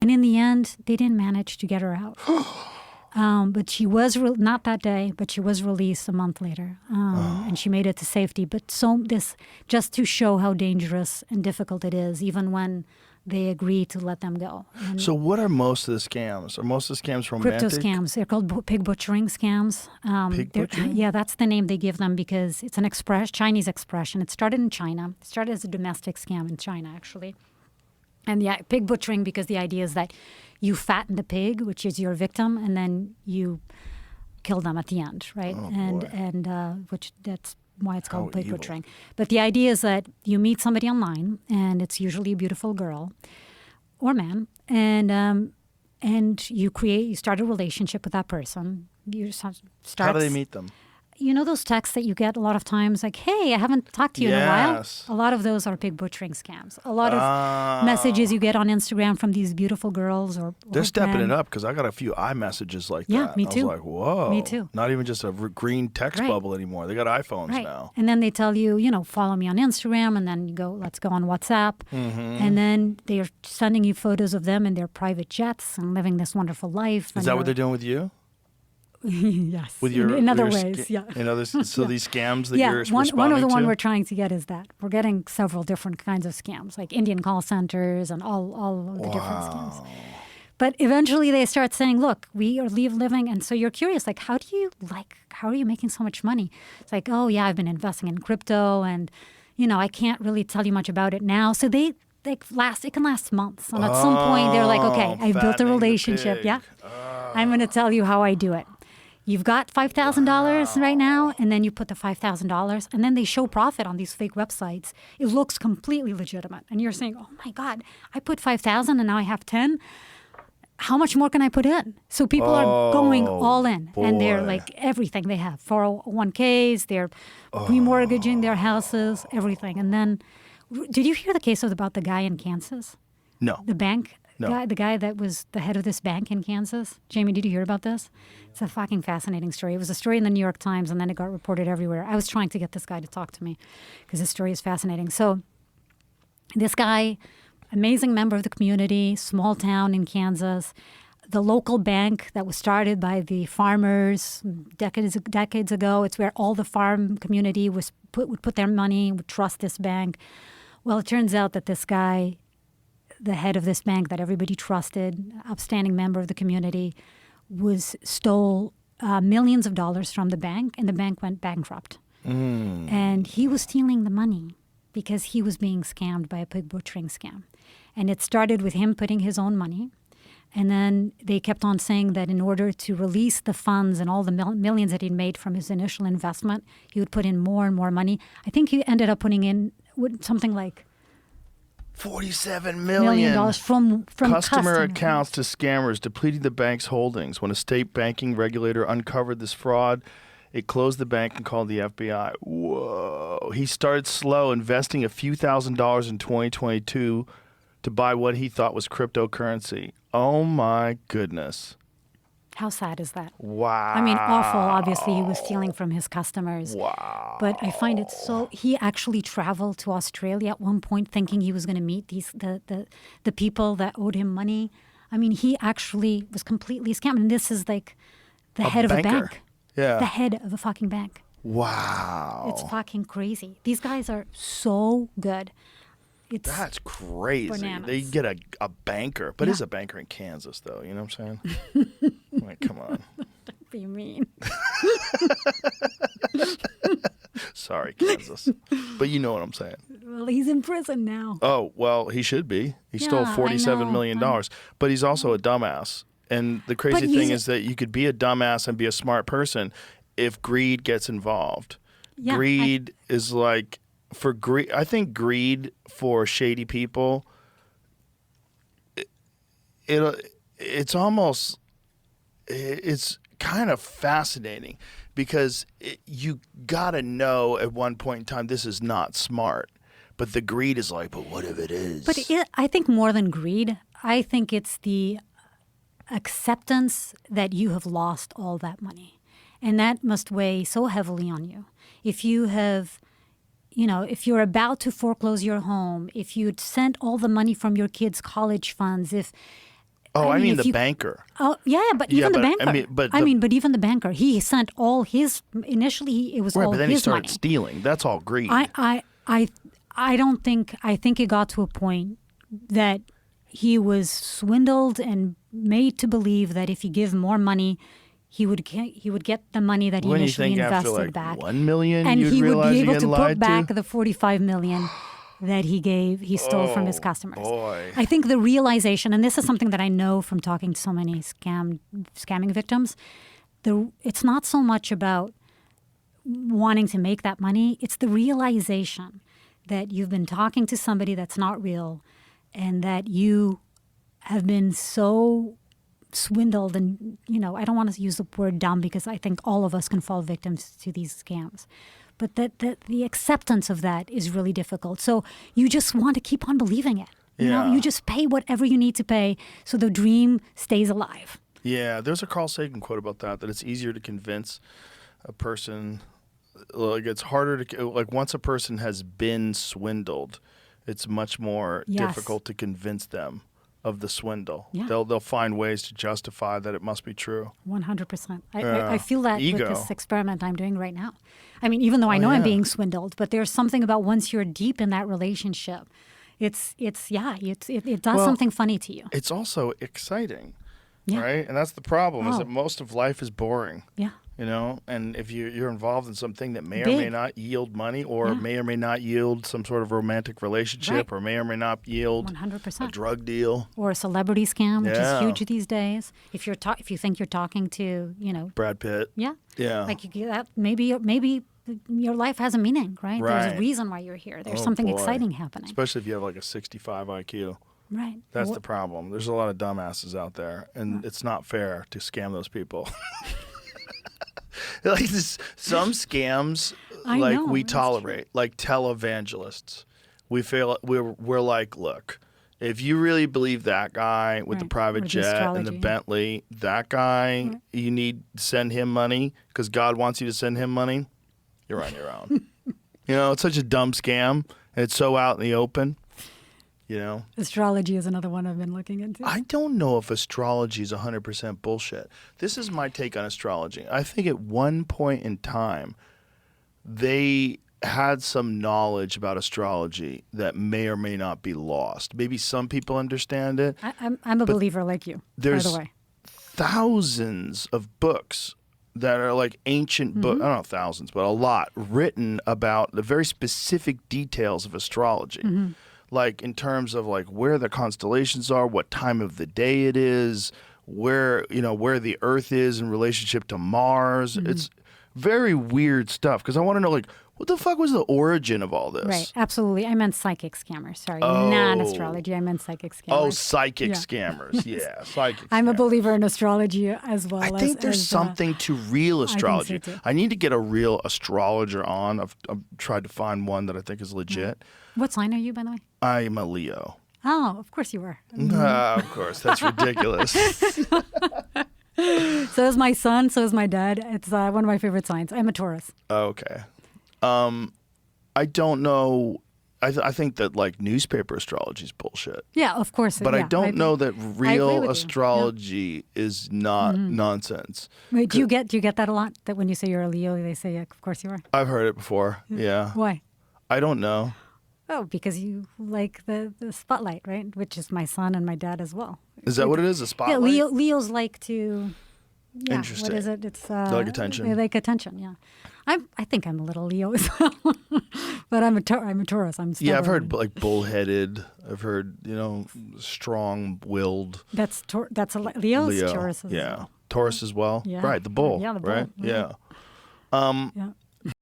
And in the end, they didn't manage to get her out. But she was, not that day, but she was released a month later. And she made it to safety. But this just to show how dangerous and difficult it is, even when they agree to let them go. And so what are most of the scams? Are most of the scams romantic? crypto scams. They're called pig butchering scams. Pig butchering? Yeah, that's the name they give them because it's an Chinese expression. It started in China. It started as a domestic scam in China, actually. And yeah, pig butchering because the idea is that you fatten the pig, which is your victim, and then you kill them at the end, right? Oh, and which that's why it's called pig evil. butchering. But the idea is that you meet somebody online, and it's usually a beautiful girl or man, and you start a relationship with that person. You start. How do they meet them? You know those texts that you get a lot of times, like, "Hey, I haven't talked to you in a while." A lot of those are pig butchering scams. A lot of messages you get on Instagram from these beautiful girls or they're stepping men. it up because I got a few iMessages like that. Yeah, me too. I was like, whoa. Me too. Not even just a green text bubble anymore. They got iPhones now. And then they tell you, follow me on Instagram, and then you go, let's go on WhatsApp. Mm-hmm. And then they're sending you photos of them in their private jets and living this wonderful life. Is that what they're doing with you? Yes. With your, in other your ways, yeah. In other, so these scams that yeah, you're one responding of the to? one we're trying to get is that. We're getting several different kinds of scams, like Indian call centers and all of the different scams. But eventually they start saying, look, we are living. And so you're curious, like, how are you making so much money? It's like, oh, yeah, I've been investing in crypto and, I can't really tell you much about it now. So it can last months. And at some point they're like, okay, I've built a relationship. Yeah. I'm going to tell you how I do it. You've got $5,000 right now, and then you put the $5,000, and then they show profit on these fake websites. It looks completely legitimate. And you're saying, oh my God, I put $5,000 and now I have 10. How much more can I put in? So people are going all in, and they're like everything they have, 401ks, they're remortgaging their houses, everything. And then, did you hear the case about the guy in Kansas? No. The bank No. guy, the guy that was the head of this bank in Kansas? Jamie, did you hear about this? It's a fucking fascinating story. It was a story in the New York Times, and then it got reported everywhere. I was trying to get this guy to talk to me because his story is fascinating. So this guy, amazing member of the community, small town in Kansas, the local bank that was started by the farmers decades ago. It's where all the farm community would put their money, would trust this bank. Well, it turns out that this guy, the head of this bank that everybody trusted, upstanding member of the community, stole millions of dollars from the bank, and the bank went bankrupt. And he was stealing the money because he was being scammed by a pig butchering scam. And it started with him putting his own money. And then they kept on saying that in order to release the funds and all the millions that he'd made from his initial investment, he would put in more and more money. I think he ended up putting in something like $47 million from customer accounts to scammers, depleting the bank's holdings. When a state banking regulator uncovered this fraud, it closed the bank and called the FBI. Whoa. He started slow, investing a few $1,000s in 2022 to buy what he thought was cryptocurrency. Oh, my goodness. How sad is that? Wow. I mean, awful. Obviously, he was stealing from his customers. Wow. But I find it so... He actually traveled to Australia at one point thinking he was going to meet the people that owed him money. I mean, he actually was completely scammed. And this is like the head of a bank. Yeah. The head of a fucking bank. Wow. It's fucking crazy. These guys are so good. That's crazy. Bananas. They get a banker, but Yeah. it's a banker in Kansas, though. You know what I'm saying? Like, come on. Don't be mean. Sorry, Kansas. But you know what I'm saying. Well, he's in prison now. Oh, well, he should be. He stole Yeah, I $47 million. know. But he's also a dumbass. And the crazy thing is that you could be a dumbass and be a smart person if greed gets involved. Yeah, Greed is like... For greed, I think greed for shady people, it's kind of fascinating because you got to know at one point in time this is not smart, but the greed is like, but what if it is? But I think more than greed, I think it's the acceptance that you have lost all that money, and that must weigh so heavily on you. If you have... if you're about to foreclose your home, if you'd sent all the money from your kids' college funds, if Oh, I mean if the you- banker. Oh, yeah, but Yeah, even the but, banker. I mean, but even the banker, he sent all his, initially it was Right, all but then he his started money. stealing. That's all greed. I don't think, I think it got to a point that he was swindled and made to believe that if you give more money, he would get the money that he when you initially think after invested like back. 1 million, And you'd he would realize be you're able to getting put lied back to? the 45 million that he stole from his Oh, customers. boy. I think the realization, and this is something that I know from talking to so many scamming victims, it's not so much about wanting to make that money, it's the realization that you've been talking to somebody that's not real and that you have been so swindled. And, I don't want to use the word dumb because I think all of us can fall victims to these scams. But that the acceptance of that is really difficult. So you just want to keep on believing it. Yeah. You just pay whatever you need to pay so the dream stays alive. Yeah, there's a Carl Sagan quote about that it's easier to convince a person, like it's harder to, like once a person has been swindled, it's much more Yes. difficult to convince them of the swindle. Yeah. They'll find ways to justify that it must be true. 100%. I feel that Ego. with this experiment I'm doing right now. I mean, even though I know I'm yeah. being swindled, but there's something about once you're deep in that relationship, it does Well, something funny to you. It's also exciting, Yeah. right? And that's the problem is Oh. that most of life is boring. Yeah. And if you're involved in something that may or may Big. not yield money or Yeah. may or may not yield some sort of romantic relationship Right. or may or may not yield 100%. a drug deal. Or a celebrity scam, which Yeah. is huge these days. If you think you're talking to, Brad Pitt. yeah, Yeah. like maybe your life has a meaning, right? There's Right. a reason why you're here. There's Oh, something boy. exciting happening, Especially if you have like a 65 IQ. right? That's Wha- the problem. There's a lot of dumbasses out there, and it's not fair to scam those people. Like some scams, I like know, we that's tolerate, like televangelists. We're like, look, if you really believe that guy with the Right. private Or the jet and the astrology. Bentley, that guy, you need to send him money because God wants you to send him money. You're on your own. It's such a dumb scam, and it's so out in the open. Astrology is another one I've been looking into. I don't know if astrology is 100% bullshit. This is my take on astrology. I think at one point in time, they had some knowledge about astrology that may or may not be lost. Maybe some people understand it. I'm a believer like you, by there's the way. thousands of books that are like ancient books, I don't know thousands, but a lot, written about the very specific details of astrology. Like in terms of like where the constellations are, what time of the day it is, where the Earth is in relationship to Mars. It's very weird stuff because I want to know like what the fuck was the origin of all this? Right, absolutely. I meant psychic scammers. Sorry, not astrology. I meant psychic scammers. Oh, psychic Yeah. scammers. Yeah, psychic. I'm a scammers. believer in astrology as well. I think there's something to real astrology. too. I need to get a real astrologer on. I've tried to find one that I think is legit. What sign are you, by the way? I'm a Leo. Oh, of course you were. Of course, that's ridiculous. So is my son. So is my dad. It's one of my favorite signs. I'm a Taurus. Okay. I don't know. I think that like newspaper astrology is bullshit. Yeah, of course. But I yeah, don't know that agree with real you. astrology is not nonsense. Wait, do you get that a lot? That when you say you're a Leo, they say, yeah, of course you are. I've heard it before. Yeah. Why? I don't know. Oh, because you like the spotlight, right? Which is my son and my dad as well. Is that what it is? A spotlight? Yeah, Leos like to. Yeah, Interesting. What is it? It's They like attention. They like attention. Yeah, I think I'm a little Leo as well, but I'm a Taurus. I'm stubborn. Yeah, I've heard like bullheaded. I've heard strong-willed. That's Leo's Leo. Taurus. Yeah, Taurus as well. Yeah. Right, the bull. Yeah, the bull. Right. Yeah. Yeah. Yeah.